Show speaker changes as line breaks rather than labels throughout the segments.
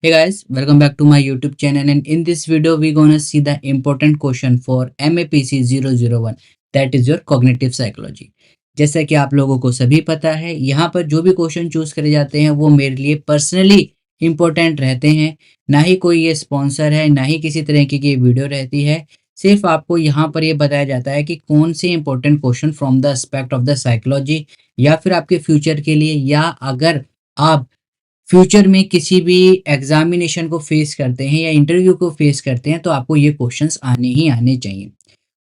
Hey guys, welcome back to my YouTube channel, and in this video we're gonna see the important question for MAPC 001, that is your cognitive psychology। जैसा कि आप लोगों को सभी पता है, यहाँ पर जो भी क्वेश्चन चूज करे जाते हैं वो मेरे लिए पर्सनली इम्पोर्टेंट रहते हैं। ना ही कोई ये स्पॉन्सर है, ना ही किसी तरीके की वीडियो रहती है। सिर्फ आपको यहाँ पर ये बताया जाता है कि कौन से important question from the aspect of the psychology या फिर आपके फ्यूचर के लिए, या अगर आप फ्यूचर में किसी भी एग्जामिनेशन को फेस करते हैं या इंटरव्यू को फेस करते हैं, तो आपको ये क्वेश्चंस आने ही आने चाहिए।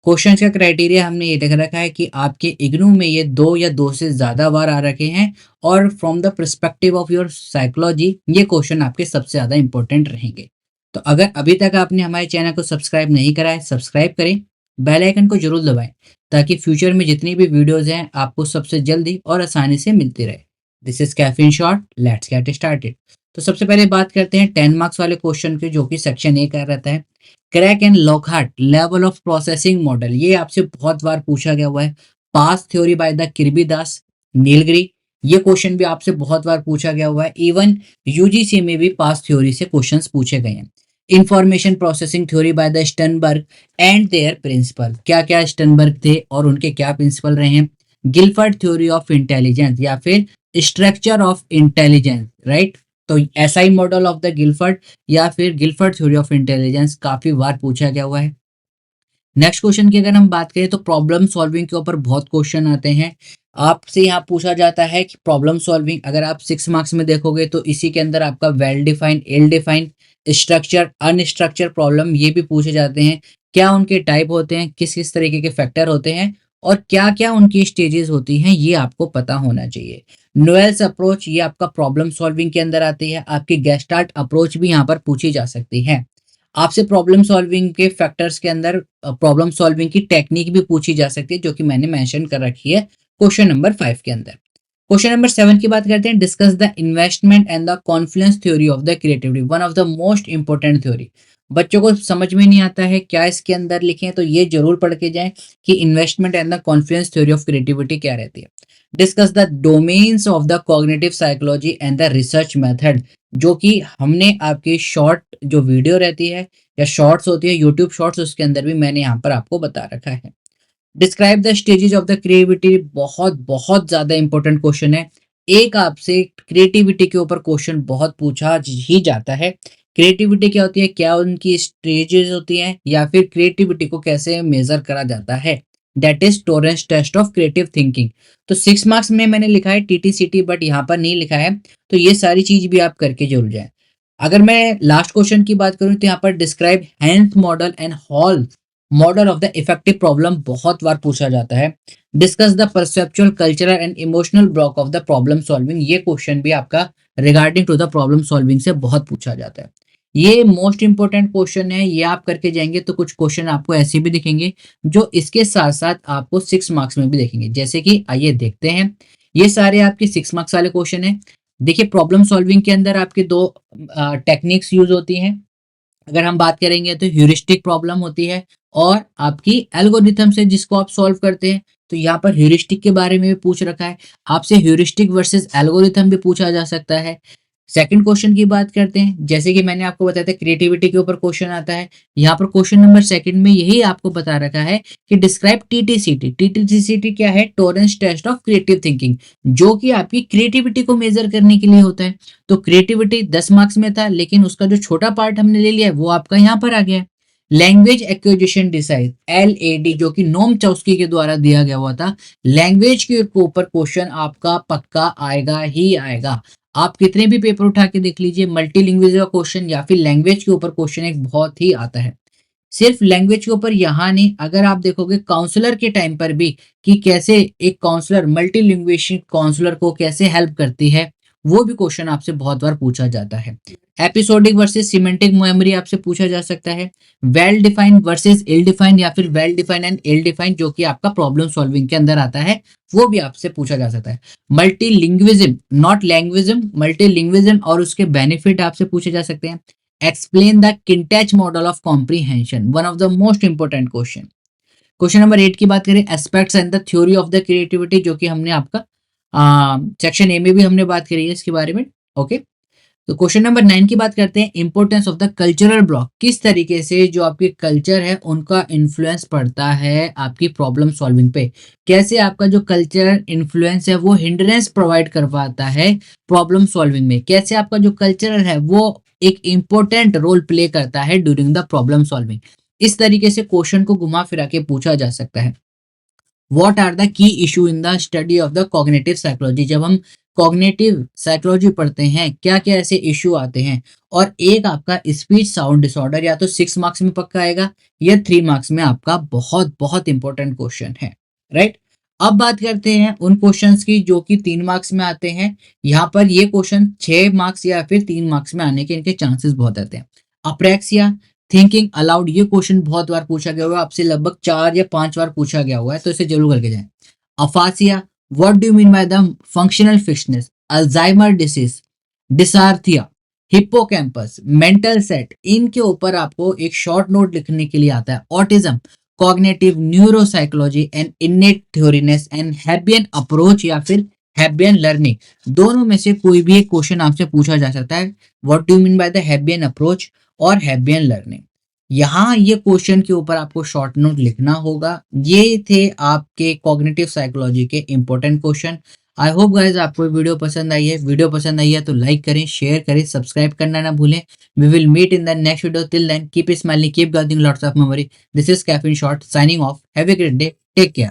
क्वेश्चंस का क्राइटेरिया हमने ये देख रखा है कि आपके इग्नू में ये 2 या 2 से ज़्यादा बार आ रखे हैं, और from the perspective of your psychology ये क्वेश्चन आपके सबसे ज़्यादा इंपॉर्टेंट रहेंगे। तो अगर अभी तक आपने हमारे चैनल को सब्सक्राइब नहीं करा है, सब्सक्राइब करें, बेल आइकन को जरूर दबाएं, ताकि फ्यूचर में जितनी भी वीडियोज़ हैं आपको सबसे जल्दी और आसानी से मिलती रहे। This is cafe in short, let's get started. तो सबसे पहले बात करते हैं 10 मार्क्स वाले क्वेश्चन की, जो कि सेक्शन ए का रहता है। Crack and Lockhart level of processing model, ये आपसे बहुत बार पूछा गया हुआ है। पास थ्योरी बाय द किर्बी दास, नीलगिरी, ये क्वेश्चन भी आपसे बहुत बार पूछा गया हुआ है। इवन यूजीसी में भी पास थ्योरी से क्वेश्चंस पूछे गए हैं। Information processing theory by the Sternberg and their principle, क्या क्या स्टनबर्ग थे और उनके क्या प्रिंसिपल रहे हैं। गिलफर्ड थ्योरी ऑफ इंटेलिजेंस या फिर स्ट्रक्चर ऑफ इंटेलिजेंस, राइट। तो SI model of the Gilford या फिर गिलफर्ड थ्योरी ऑफ इंटेलिजेंस काफी बार पूछा गया हुआ है। नेक्स्ट क्वेश्चन की अगर हम बात करें तो प्रॉब्लम सॉल्विंग के ऊपर बहुत क्वेश्चन आते हैं। आपसे यहाँ पूछा जाता है कि प्रॉब्लम सॉल्विंग, अगर आप 6 मार्क्स में देखोगे तो इसी के अंदर आपका वेल डिफाइंड, इल डिफाइंड, स्ट्रक्चर, अनस्ट्रक्चर प्रॉब्लम ये भी पूछे जाते हैं। क्या उनके टाइप होते हैं, किस किस तरीके के फैक्टर होते हैं, और क्या क्या उनकी स्टेजेस होती हैं, ये आपको पता होना चाहिए। नोएल्स अप्रोच, ये आपका प्रॉब्लम सॉल्विंग के अंदर आती है। आपकी गेस्टार्ट अप्रोच भी यहाँ पर पूछी जा सकती है। आपसे प्रॉब्लम सॉल्विंग के फैक्टर्स के अंदर प्रॉब्लम सॉल्विंग की टेक्निक भी पूछी जा सकती है, जो कि मैंने मेंशन कर रखी है क्वेश्चन नंबर 5 के अंदर। क्वेश्चन नंबर 7 की बात करते हैं। Discuss the investment and the Confluence theory of the creativity, one of the most important theory. बच्चों को समझ में नहीं आता है क्या इसके अंदर लिखे हैं, तो ये जरूर पढ़ के जाएं कि investment and the Confluence theory of creativity क्या रहती है। Discuss the domains of the cognitive psychology and the research method, जो कि हमने आपकी शॉर्ट जो वीडियो रहती है या शॉर्ट्स होती है, यूट्यूब शॉर्ट्स, उसके अंदर भी मैंने यहाँ पर आपको बता रखा है। Describe the stages of the creativity, बहुत बहुत ज्यादा इंपॉर्टेंट क्वेश्चन है। एक आपसे क्रिएटिविटी के ऊपर क्वेश्चन बहुत पूछा ही जाता है। क्रिएटिविटी क्या होती है, क्या उनकी स्टेजेस होती हैं, या फिर क्रिएटिविटी को कैसे मेजर करा जाता है। That is Torrance test of creative thinking. तो 6 मार्क्स में मैंने लिखा है टीटीसीटी, बट यहाँ पर नहीं लिखा है, तो ये सारी चीज भी आप करके जरूर जाए। अगर मैं लास्ट क्वेश्चन की बात करूं तो यहाँ पर describe health model and hall model of the effective problem बहुत बार पूछा जाता है। Discuss the perceptual, cultural and emotional block of the problem solving, ये क्वेश्चन भी आपका regarding to the problem solving से बहुत पूछा जाता है। ये मोस्ट इंपॉर्टेंट क्वेश्चन है, ये आप करके जाएंगे तो कुछ क्वेश्चन आपको ऐसे भी दिखेंगे जो इसके साथ साथ आपको 6 मार्क्स में भी देखेंगे। जैसे कि आइए देखते हैं, ये सारे आपके 6 मार्क्स वाले क्वेश्चन है। देखिए, प्रॉब्लम सॉल्विंग के अंदर आपके दो टेक्निक्स यूज होती हैं। अगर हम बात करेंगे तो ह्यूरिस्टिक प्रॉब्लम होती है, और आपकी एल्गोरिथम से जिसको आप सॉल्व करते हैं। तो यहाँ पर ह्यूरिस्टिक के बारे में भी पूछ रखा है, आपसे ह्यूरिस्टिक वर्सेस एल्गोरिथम भी पूछा जा सकता है। सेकंड क्वेश्चन की बात करते हैं, जैसे कि मैंने आपको बताया था क्रिएटिविटी के ऊपर क्वेश्चन आता है। यहाँ पर क्वेश्चन नंबर सेकंड में यही आपको बता रखा है कि डिस्क्राइब टीटीसीटी। टीटीसीटी क्या है, Torrance test of creative thinking, जो कि आपकी क्रिएटिविटी को मेजर करने के लिए होता है। तो क्रिएटिविटी 10 मार्क्स में था, लेकिन उसका जो छोटा पार्ट हमने ले लिया है वो आपका यहाँ पर आ गया है। लैंग्वेज एक्विजिशन डिसाइड, LAD, जो कि नोम चॉम्स्की के द्वारा दिया गया हुआ था। लैंग्वेज के ऊपर क्वेश्चन आपका पक्का आएगा ही आएगा। आप कितने भी पेपर उठा के देख लीजिए, मल्टीलिंग्वेज का क्वेश्चन या फिर लैंग्वेज के ऊपर क्वेश्चन एक बहुत ही आता है। सिर्फ लैंग्वेज के ऊपर यहाँ नहीं, अगर आप देखोगे काउंसलर के टाइम पर भी कि कैसे एक काउंसलर मल्टीलिंग्विस्टिक काउंसलर को कैसे हेल्प करती है, वो भी क्वेश्चन आपसे बहुत बार पूछा जाता है। एपिसोडिक वर्सेस सिमेंटिक मेमोरी आपसे पूछा जा सकता है। Well defined versus ill defined, या फिर well defined and ill defined, जो कि आपका प्रॉब्लम सॉल्विंग के अंदर आता है, वो भी आपसे पूछा जा सकता है। मल्टीलिंग्विज्म, नॉट लैंग्विज्म, मल्टीलिंग्विज्म और उसके बेनिफिट आपसे पूछे जा सकते हैं। Explain the Kintsch model of comprehension, one of the most important question. Question number 8 की बात करें, aspects and the theory of the creativity, जो कि हमने आपका सेक्शन ए में भी हमने बात करी है इसके बारे में। ओके, तो क्वेश्चन नंबर 9 की बात करते हैं, importance of the cultural block. किस तरीके से जो आपके कल्चर है उनका इन्फ्लुएंस पड़ता है आपकी प्रॉब्लम सॉल्विंग पे, कैसे आपका जो कल्चरल इन्फ्लुएंस है वो हिंड्रेंस प्रोवाइड कर पाता है प्रॉब्लम सॉल्विंग में, कैसे आपका जो कल्चरल है वो एक इंपॉर्टेंट रोल प्ले करता है ड्यूरिंग द प्रॉब्लम सॉल्विंग। इस तरीके से क्वेश्चन को घुमा फिरा के पूछा जा सकता है। What are the key issue in the study of the cognitive psychology. जब हम कॉग्निटिव साइकोलॉजी पढ़ते हैं क्या क्या ऐसे इशू आते हैं, और एक आपका स्पीच साउंड डिसऑर्डर या तो 6 मार्क्स में पक्का आएगा या 3 मार्क्स में आपका बहुत बहुत इंपॉर्टेंट क्वेश्चन है, राइट। अब बात करते हैं उन क्वेश्चंस की जो कि 3 मार्क्स में आते हैं। यहाँ पर ये क्वेश्चन 6 मार्क्स या फिर 3 मार्क्स में आने के इनके चांसेस बहुत आते हैं। अप्रेक्सिया, थिंकिंग अलाउड, ये क्वेश्चन बहुत बार पूछा गया हुआ है, आपसे लगभग 4 या 5 बार पूछा गया हुआ है, तो इसे जरूर करके जाएं। Aphasia, what do you mean by the functional fixedness, Alzheimer disease, dysarthria, hippocampus, mental set, इनके ऊपर आपको एक शॉर्ट नोट लिखने के लिए आता है। Autism, cognitive neuropsychology and innate theories and Hebbian approach या फिर हैबियन लर्निंग, दोनों में से कोई भी एक क्वेश्चन आपसे पूछा जा सकता है। What do you mean by the Hebbian approach और हैबियन लर्निंग, यहाँ ये क्वेश्चन के ऊपर आपको शॉर्ट नोट लिखना होगा। ये थे आपके कॉग्निटिव साइकोलॉजी के important question. I hope guys आपको वीडियो पसंद आई है। वीडियो पसंद आई है तो लाइक करें, शेयर करें, सब्सक्राइब करना ना भूलें। We will meet in the next video. Till then keep smiling, keep getting lots of memory. This is caffeine shot signing off. Have a great day, take care.